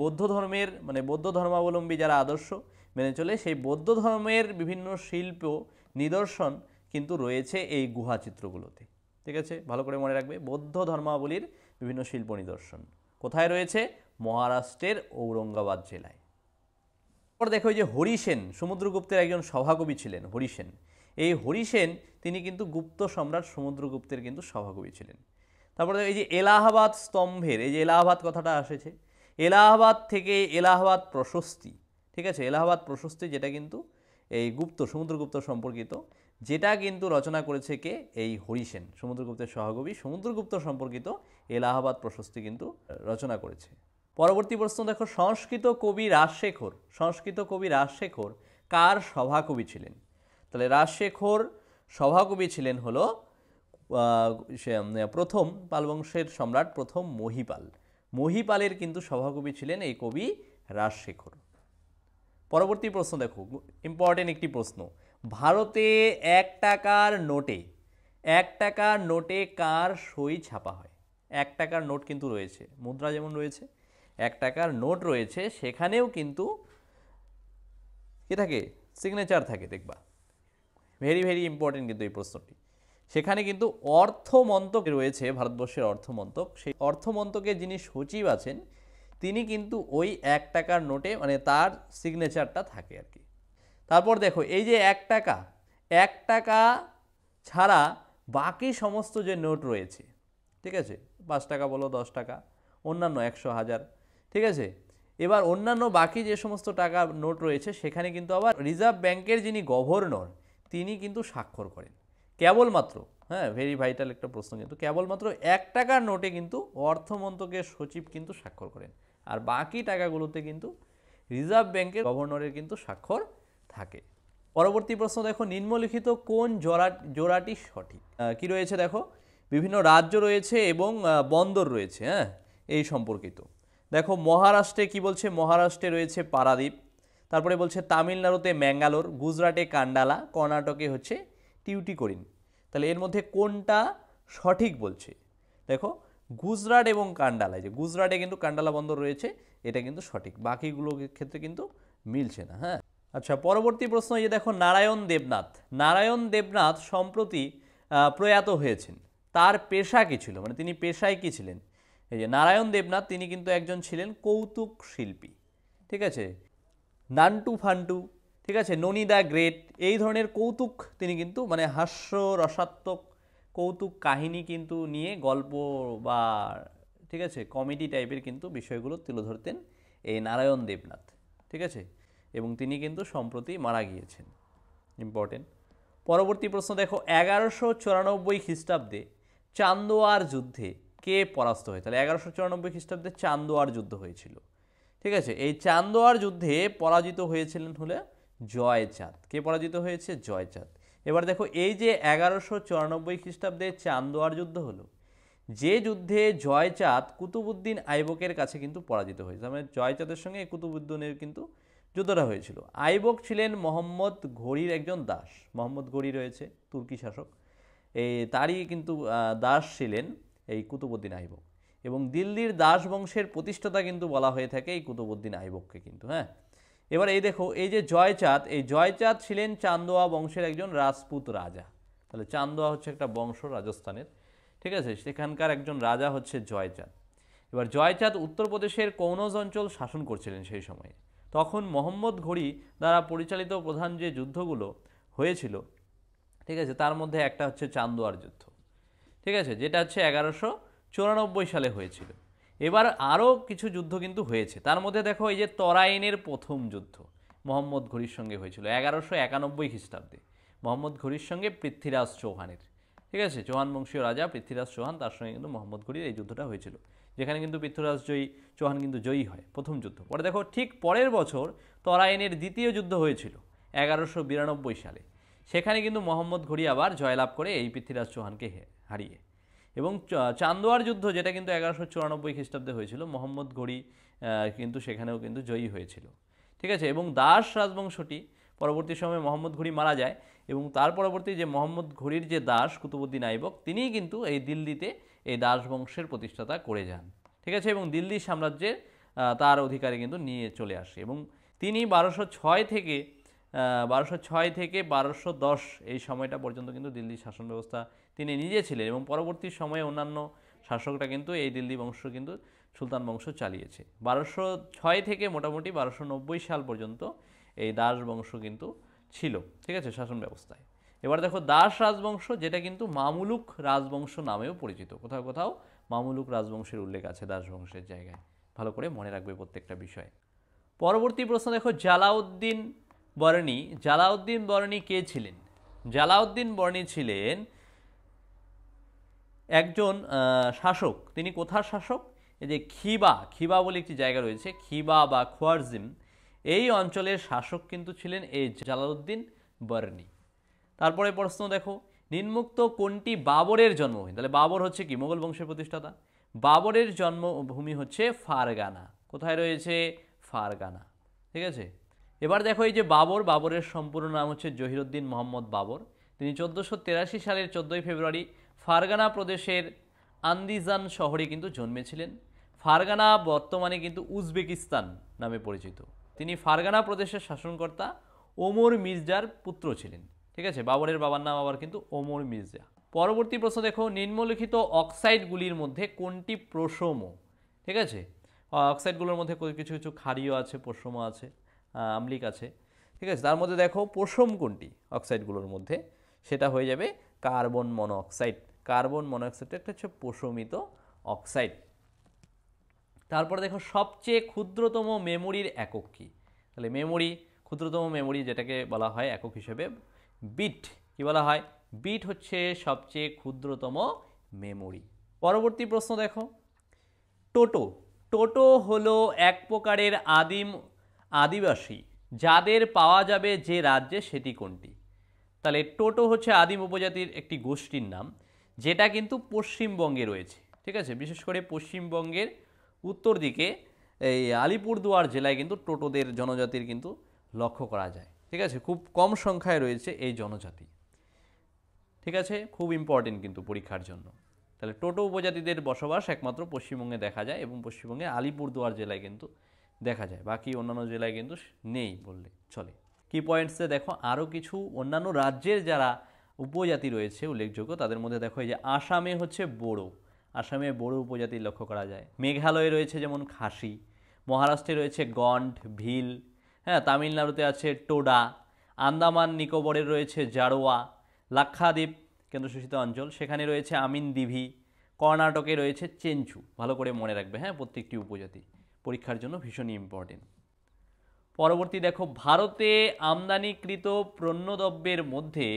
Speaker 1: বৌদ্ধ ধর্মাবলম্বী যারা আদর্শ মেনে চলে, সেই বৌদ্ধ ধর্মের বিভিন্ন শিল্প নিদর্শন কিন্তু রয়েছে এই গুহা চিত্রগুলোতে। ঠিক আছে, ভালো করে মনে রাখবে, বৌদ্ধ ধর্মাবলীর বিভিন্ন শিল্প নিদর্শন কোথায় রয়েছে? মহারাষ্ট্রের ঔরঙ্গাবাদ জেলায়। তারপর দেখো, এই যে হরিসেন, সমুদ্রগুপ্তের একজন সভাকবি ছিলেন হরিসেন। এই হরিসেন তিনি কিন্তু গুপ্ত সম্রাট সমুদ্রগুপ্তের কিন্তু সভাকবি ছিলেন। তারপরে এই যে এলাহাবাদ স্তম্ভের, এই যে এলাহাবাদ কথাটা এসেছে, এলাহাবাদ থেকে এলাহাবাদ প্রশস্তি। ঠিক আছে, এলাহাবাদ প্রশস্তি যেটা কিন্তু এই সমুদ্রগুপ্ত সম্পর্কিত, যেটা কিন্তু রচনা করেছে কে? এই হরিসেন, সমুদ্রগুপ্তের সহকবি, সমুদ্রগুপ্ত সম্পর্কিত এলাহাবাদ প্রশস্তি কিন্তু রচনা করেছে। পরবর্তী প্রশ্ন দেখো, সংস্কৃত কবি রাজশেখর কার সভাকবি ছিলেন? তাহলে রাজশেখর সভাকবি ছিলেন হলো প্রথম পাল বংশের সম্রাট প্রথম মহিপালের কিন্তু সভাকবি ছিলেন এই কবি রাজশেখর। পরবর্তী প্রশ্ন দেখো, ইম্পর্টেন্ট একটি প্রশ্ন, ভারতে 1 টাকার নোটে কার সই ছাপা হয়? 1 টাকার নোট কিন্তু রয়েছে, মুদ্রা যেমন রয়েছে, 1 টাকার নোট রয়েছে, সেখানেও কিন্তু কি থাকে? সিগনেচার থাকে, দেখবা। ভেরি ভেরি ইম্পর্টেন্ট কিন্তু এই প্রশ্নটি। সেখানে কিন্তু অর্থমন্ত্রক রয়েছে, ভারতবর্ষের অর্থমন্ত্রক, সেই অর্থমন্ত্রকের যিনি সচিব আছেন তিনি কিন্তু ওই 1 টাকার নোটে তার সিগনেচারটা থাকে আর কি। তারপর দেখো, এই যে 1 টাকা ছাড়া বাকি সমস্ত যে নোট রয়েছে, ঠিক আছে, 5 টাকা বলো, 10 টাকা, অন্যান্য 100, 1000, ঠিক আছে, এবার অন্যান্য বাকি যে সমস্ত টাকা নোট রয়েছে সেখানে কিন্তু আবার রিজার্ভ ব্যাংকের যিনি গভর্নর তিনি কিন্তু স্বাক্ষর করেন কেবলমাত্র। হ্যাঁ, ভেরি ভাইটাল একটা প্রশ্ন, কিন্তু কেবলমাত্র 1 টাকার নোটে কিন্তু অর্থমন্ত্রকের সচিব কিন্তু স্বাক্ষর করেন, আর বাকি টাকাগুলোতে কিন্তু রিজার্ভ ব্যাংকের গভর্নরের কিন্তু স্বাক্ষর থাকে। পরবর্তী প্রশ্ন দেখো, নিম্নলিখিত কোন জোড়াটি সঠিক? কি রয়েছে দেখো, বিভিন্ন রাজ্য রয়েছে এবং বন্দর রয়েছে, হ্যাঁ, এই সম্পর্কিত। দেখো মহারাষ্ট্রে কি বলছে, মহারাষ্ট্রে রয়েছে পারাদ্বীপ, তারপরে বলছে তামিলনাড়ুতে ম্যাঙ্গালোর, গুজরাটে কান্ডালা, কর্ণাটকে হচ্ছে টিউটিকোরিন। তাহলে এর মধ্যে কোনটা সঠিক বলছে? দেখো গুজরাট এবং কান্ডালা, যে গুজরাটে কিন্তু কান্ডালা বন্দর রয়েছে, এটা কিন্তু সঠিক, বাকিগুলোর ক্ষেত্রে কিন্তু মিলছে না। হ্যাঁ, আচ্ছা, পরবর্তী প্রশ্ন, এই যে দেখো নারায়ণ দেবনাথ সম্প্রতি প্রয়াত হয়েছেন, তার পেশা কি ছিল? তিনি পেশায় কি ছিলেন? এই যে নারায়ণ দেবনাথ তিনি কিন্তু একজন ছিলেন কৌতুক শিল্পী। ঠিক আছে, নান্টু ফান্টু, ঠিক ঠিক আছে, ননি দ্য গ্রেট, এই ধরনের কৌতুক তিনি কিন্তু মানে হাস্য রসাত্মক কৌতুক কাহিনী কিন্তু নিয়ে গল্প বা ঠিক আছে কমেডি টাইপের কিন্তু বিষয়গুলো তুলে ধরতেন এই নারায়ণ দেবনাথ। ঠিক আছে, এবং তিনি কিন্তু সম্প্রতি মারা গিয়েছেন, ইম্পর্টেন্ট। পরবর্তী প্রশ্ন দেখো, 1194 খ্রিস্টাব্দে চান্দোয়ার যুদ্ধে কে পরাস্ত হয়? তাহলে 1194 খ্রিস্টাব্দে চান্দোয়ার যুদ্ধ হয়েছিল। ঠিক আছে, এই চান্দোয়ার যুদ্ধে পরাজিত হয়েছিলেন হলে জয়চাঁদ। কে পরাজিত হয়েছে? জয়চাঁদ। এবার দেখো, এই যে 1194 খ্রিস্টাব্দে চান্দোয়ার যুদ্ধ হলো, যে যুদ্ধে জয়চাঁদ কুতুবউদ্দিন আইবকের কাছে কিন্তু পরাজিত হয়েছে, মানে জয়চাঁদের সঙ্গে কুতুবউদ্দিনের কিন্তু যুদ্ধটা হয়েছিল। আইবক ছিলেন মোহাম্মদ ঘুরির একজন দাস। মোহাম্মদ ঘুরি রয়েছে তুর্কি শাসক, এই তারই কিন্তু দাস ছিলেন এই কুতুবউদ্দিন আইবক, এবং দিল্লির দাস বংশের প্রতিষ্ঠাতা কিন্তু বলা হয়ে থাকে এই কুতুবউদ্দিন আইবককে কিন্তু। হ্যাঁ, এবার এই দেখো, এই যে জয়চাঁদ, এই জয়চাঁদ ছিলেন চান্দোয়া বংশের একজন রাজপুত রাজা। তাহলে চান্দোয়া হচ্ছে একটা বংশ রাজস্থানের। ঠিক আছে, সেখানকার একজন রাজা হচ্ছে জয়চাঁদ। এবার জয়চাঁদ উত্তরপ্রদেশের কনৌজ অঞ্চল শাসন করছিলেন সেই সময়ে। তখন মোহাম্মদ ঘুরি দ্বারা পরিচালিত প্রধান যে যুদ্ধগুলো হয়েছিল, ঠিক আছে, তার মধ্যে একটা হচ্ছে চান্দোয়ার যুদ্ধ। ঠিক আছে, যেটা হচ্ছে 1194 সালে হয়েছিল। এবার আরও কিছু যুদ্ধ কিন্তু হয়েছে, তার মধ্যে দেখো এই যে তরাইনের প্রথম যুদ্ধ মোহাম্মদ ঘুরির সঙ্গে হয়েছিল 1191 খ্রিস্টাব্দে, মোহাম্মদ ঘুরির সঙ্গে পৃথ্বীরাজ চৌহানের। ঠিক আছে, চৌহান বংশীয় রাজা পৃথ্বীরাজ চৌহান, তার সঙ্গে কিন্তু মোহাম্মদ ঘুরির এই যুদ্ধটা হয়েছিল, যেখানে কিন্তু পৃথ্বীরাজ চৌহান কিন্তু জয়ী হয় প্রথম যুদ্ধ। পরে দেখো ঠিক পরের বছর তরাইনের দ্বিতীয় যুদ্ধ হয়েছিল 1192 সালে, সেখানে কিন্তু মোহাম্মদ ঘুরি আবার জয়লাভ করে এই পৃথ্বীরাজ চৌহানকে হারিয়ে। এবং চান্দোয়ার যুদ্ধ, যেটা কিন্তু 1194 খ্রিস্টাব্দে হয়েছিল, মোহাম্মদ ঘুরি কিন্তু সেখানেও কিন্তু জয়ী হয়েছিল। ঠিক আছে, এবং দাস রাজবংশটি পরবর্তী সময়ে মোহাম্মদ ঘুরি মারা যায়, এবং তার পরবর্তী যে মোহাম্মদ ঘুরির যে দাস কুতুবউদ্দিন আইবক, তিনিই কিন্তু এই দিল্লিতে এই দাস বংশের প্রতিষ্ঠাতা করে যান। ঠিক আছে, এবং দিল্লি সাম্রাজ্যের তার অধিকারে কিন্তু নিয়ে চলে আসে, এবং তিনি 1206 থেকে 1210 এই সময়টা পর্যন্ত কিন্তু দিল্লি শাসন ব্যবস্থা তিনি নিজে ছিলেন, এবং পরবর্তী সময়ে অন্যান্য শাসকরা কিন্তু এই দিল্লি বংশ কিন্তু সুলতান বংশ চালিয়েছে। 1206 থেকে মোটামুটি 1290 সাল পর্যন্ত এই দাস বংশ কিন্তু ছিল। ঠিক আছে, শাসন ব্যবস্থায়। এবার দেখো দাস রাজবংশ, যেটা কিন্তু মামলুক রাজবংশ নামেও পরিচিত, কোথাও কোথাও মামলুক রাজবংশের উল্লেখ আছে দাস বংশের জায়গায়, ভালো করে মনে রাখবে প্রত্যেকটা বিষয়। পরবর্তী প্রশ্ন দেখো, জালাউদ্দিন বর্ণী। জালাউদ্দিন বর্ণী কে ছিলেন? জালাউদ্দিন বর্ণী ছিলেন একজন শাসক। তিনি কোথার শাসক? এই যে খিবা বলে একটি জায়গা রয়েছে, খিবা বা খোয়ারজিম, এই অঞ্চলের শাসক কিন্তু ছিলেন এই জালালউদ্দিন বর্ণী। তারপরে প্রশ্ন দেখো, নিম্নোক্ত কোনটি বাবরের জন্মভূমি? তাহলে বাবর হচ্ছে কি? মোগল বংশের প্রতিষ্ঠাতা। বাবরের জন্মভূমি হচ্ছে ফারগানা। কোথায় রয়েছে? ফারগানা। ঠিক আছে, এবার দেখো এই যে বাবরের সম্পূর্ণ নাম হচ্ছে জহিরুদ্দিন মোহাম্মদ বাবর। তিনি 1483 সালের 14 ফেব্রুয়ারি ফারগানা প্রদেশের আন্দিজান শহরে কিন্তু জন্মেছিলেন। ফারগানা বর্তমানে কিন্তু উজবেকিস্তান নামে পরিচিত। তিনি ফারগানা প্রদেশের শাসনকর্তা ওমর মির্জার পুত্র ছিলেন। ঠিক আছে, বাবরের বাবার নাম আবার কিন্তু ওমর মির্জা। পরবর্তী প্রশ্ন দেখো, নিম্নলিখিত অক্সাইডগুলির মধ্যে কোনটি প্রশম? ঠিক আছে, অক্সাইডগুলোর মধ্যে কিছু কিছু ক্ষারীয় আছে, প্রশম আছে, আম্লিক আছে। ঠিক আছে, তার মধ্যে দেখো প্রশম কোনটি অক্সাইডগুলোর মধ্যে? সেটা হয়ে যাবে কার্বন মনোঅক্সাইড। কার্বন মনোঅক্সাইডটা একটা হচ্ছে প্রশমিত অক্সাইড। তারপর দেখো সবচেয়ে ক্ষুদ্রতম মেমোরির একক কী? তাহলে মেমোরি, ক্ষুদ্রতম মেমোরি যেটাকে বলা হয় একক হিসেবে বিট। কি বলা হয়? বিট হচ্ছে সবচেয়ে ক্ষুদ্রতম মেমোরি। পরবর্তী প্রশ্ন দেখো, টোটো হলো এক প্রকারের আদিবাসী যাদের পাওয়া যাবে যে রাজ্যে, সেটি কোনটি? তাহলে টোটো হচ্ছে আদিম উপজাতির একটি গোষ্ঠীর নাম, যেটা কিন্তু পশ্চিমবঙ্গে রয়েছে। ঠিক আছে, বিশেষ করে পশ্চিমবঙ্গের উত্তর দিকে এই আলিপুরদুয়ার জেলায় কিন্তু টোটোদের জনজাতির কিন্তু লক্ষ্য করা যায়। ঠিক আছে, খুব কম সংখ্যায় রয়েছে এই জনজাতি। ঠিক আছে, খুব ইম্পর্টেন্ট কিন্তু পরীক্ষার জন্য। তাহলে টোটো উপজাতিদের বসবাস একমাত্র পশ্চিমবঙ্গে দেখা যায়, এবং পশ্চিমবঙ্গে আলিপুরদুয়ার জেলায় কিন্তু দেখা যায়, বাকি অন্যান্য জেলায় কিন্তু নেই বললে চলে। কি পয়েন্টসে দেখো, আরও কিছু অন্যান্য রাজ্যের যারা উপজাতি রয়েছে উল্লেখযোগ্য, তাদের মধ্যে দেখো এই যে আসামে হচ্ছে বোড়ো, আসামে বোড়ো উপজাতি লক্ষ্য করা যায়। মেঘালয়ে রয়েছে যেমন খাসি, মহারাষ্ট্রে রয়েছে গন্ড, ভিল, হ্যাঁ, তামিলনাড়ুতে আছে টোডা, আন্দামান নিকোবরের রয়েছে জারোয়া, লাক্ষাদ্বীপ কেন্দ্রশাসিত অঞ্চল সেখানে রয়েছে আমিনদিঘি, কর্ণাটকে রয়েছে চেঞ্চু। ভালো করে মনে রাখবে, হ্যাঁ, প্রত্যেকটি উপজাতি পরীক্ষার জন্য ভীষণই ইম্পর্টেন্ট। পরবর্তী দেখো, ভারতে আমদানিকৃত পণ্যদ্রব্যের মধ্যে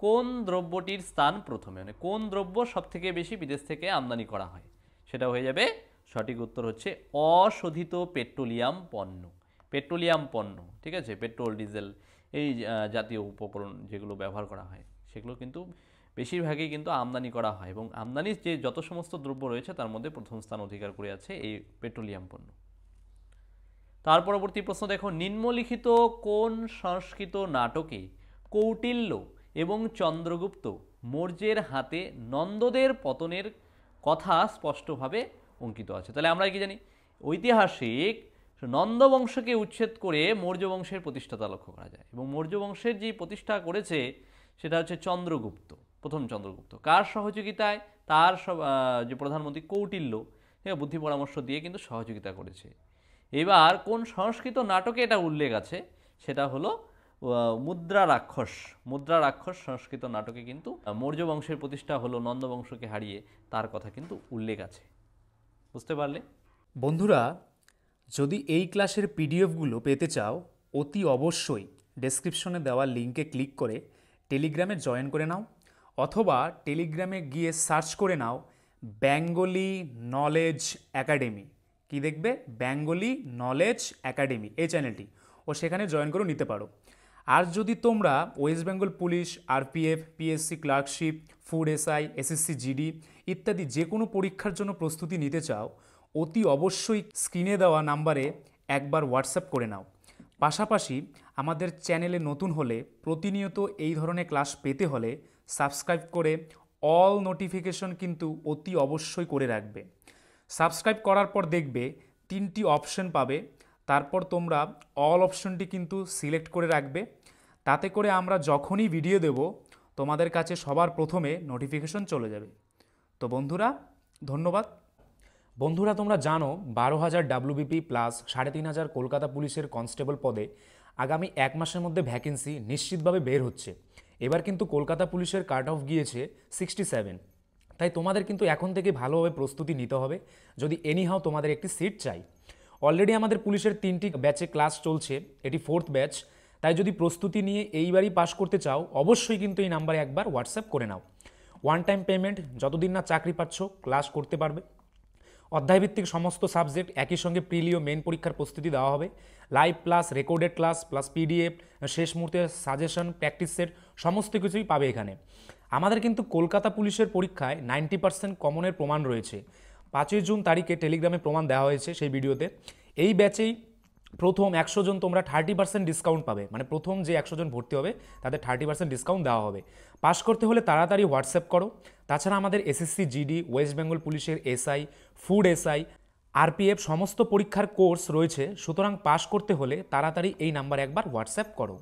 Speaker 1: কোন দ্রব্যটির স্থান প্রথমে, মানে কোন দ্রব্য সব থেকে বেশি বিদেশ থেকে আমদানি করা হয়, সেটা হয়ে যাবে সঠিক উত্তর হচ্ছে অশোধিত পেট্রোলিয়াম পণ্য। পেট্রোলিয়াম পণ্য, ঠিক আছে, পেট্রোল ডিজেল এই জাতীয় উপকরণ যেগুলো ব্যবহার করা হয় সেগুলো কিন্তু বেশিরভাগই কিন্তু আমদানি করা হয়, এবং আমদানির যে যত সমস্ত দ্রব্য রয়েছে তার মধ্যে প্রথম স্থান অধিকার করে আছে এই পেট্রোলিয়াম পণ্য। তার পরবর্তী প্রশ্ন দেখো, নিম্নলিখিত কোন সংস্কৃত নাটকে কৌটিল্য এবং চন্দ্রগুপ্ত মৌর্যের হাতে নন্দদের পতনের কথা স্পষ্টভাবে অঙ্কিত আছে? তাহলে আমরা কি জানি, ঐতিহাসিক নন্দ বংশকে উচ্ছেদ করে মৌর্য বংশের প্রতিষ্ঠাতা লক্ষ্য করা যায়, এবং মৌর্য বংশের যে প্রতিষ্ঠা করেছে সেটা হচ্ছে চন্দ্রগুপ্ত, প্রথম চন্দ্রগুপ্ত। কার সহযোগিতায়? তার যে প্রধানমন্ত্রী কৌটিল্য বুদ্ধি পরামর্শ দিয়ে কিন্তু সহযোগিতা করেছে। এবার কোন সংস্কৃত নাটকে এটা উল্লেখ আছে, সেটা হলো মুদ্রা রাক্ষস। মুদ্রা রাক্ষস সংস্কৃত নাটকে কিন্তু মৌর্য বংশের প্রতিষ্ঠা হলো নন্দ বংশকে হারিয়ে, তার কথা কিন্তু উল্লেখ আছে। বুঝতে পারলে?
Speaker 2: বন্ধুরা, যদি এই ক্লাসের পিডিএফগুলো পেতে চাও অতি অবশ্যই ডেসক্রিপশনে দেওয়া লিঙ্কে ক্লিক করে টেলিগ্রামে জয়েন করে নাও, অথবা টেলিগ্রামে গিয়ে সার্চ করে নাও বেঙ্গলি নলেজ একাডেমি। কি দেখবে? বেঙ্গলি নলেজ একাডেমি, এই চ্যানেলটি, ও সেখানে জয়েন করে নিতে পারো। আর যদি তোমরা West Bengal police, RPF, PSC clerkship, food SI, SSC GD ইত্যাদি যে কোনো পরীক্ষার জন্য প্রস্তুতি নিতে চাও, অতি অবশ্যই স্ক্রিনে দেওয়া নাম্বারে একবার হোয়াটসঅ্যাপ করে নাও। পাশাপাশি আমাদের চ্যানেলে নতুন হলে প্রতিনিয়ত এই ধরনের ক্লাস পেতে হলে সাবস্ক্রাইব করে অল নোটিফিকেশন কিন্তু অতি অবশ্যই করে রাখবে। সাবস্ক্রাইব করার পর দেখবে 3টি অপশন পাবে, তারপর তোমরা অল অপশনটি কিন্তু সিলেক্ট করে রাখবে। তাতে করে আমরা যখনই ভিডিও দেব তোমাদের কাছে সবার প্রথমে নোটিফিকেশন চলে যাবে। তো বন্ধুরা, ধন্যবাদ। বন্ধুরা, তোমরা জানো 12,000 WBP প্লাস 3,500 কলকাতা পুলিশের কনস্টেবল পদে আগামী 1 মাসের মধ্যে ভ্যাকেন্সি নিশ্চিতভাবে বের হচ্ছে। এবার কিন্তু কলকাতা পুলিশের কাট অফ গিয়েছে 67। তাই তোমাদের কিন্তু এখন থেকে ভালোভাবে প্রস্তুতি নিতে হবে যদি এনিহাও তোমাদের একটি সিট চাই। অলরেডি আমাদের পুলিশের 3টি ব্যাচে ক্লাস চলছে, এটি 4th ব্যাচ। তাই যদি প্রস্তুতি নিয়ে এইবারই পাশ করতে চাও অবশ্যই কিন্তু এই নাম্বারে একবার হোয়াটসঅ্যাপ করে নাও। ওয়ান টাইম পেমেন্ট, যতদিন না চাকরি পাচ্ছ ক্লাস করতে পারবে। অধ্যায়ভিত্তিক সমস্ত সাবজেক্ট, একই সঙ্গে প্রিলি ও মেন পরীক্ষার প্রস্তুতি দেওয়া হবে। Live class, recorded class plus PDF, শেষ মুহূর্তে সাজেশন, প্র্যাকটিস সেট সমস্ত কিছুই পাবে এখানে। আমাদের কিন্তু কলকাতা পুলিশের পরীক্ষায় 90% কমনের প্রমাণ রয়েছে। 5ই জুন তারিখে টেলিগ্রামে প্রমাণ দেওয়া হয়েছে সেই ভিডিওতে। এই ব্যাচেই প্রথম 100 জন তোমরা 30% ডিসকাউন্ট পাবে, মানে প্রথম যে 100 জন ভর্তি হবে তাদের 30% ডিসকাউন্ট দেওয়া হবে। পাস করতে হলে তাড়াতাড়ি হোয়াটসঅ্যাপ করো। তাছাড়া আমাদের এসএসসি জিডি, ওয়েস্ট বেঙ্গল পুলিশের এসআই, ফুড এসআই, আরপিএফ সমস্ত পরীক্ষার কোর্স রয়েছে, সুতরাং পাস করতে হলে তাড়াতাড়ি এই নাম্বারে একবার হোয়াটসঅ্যাপ করো।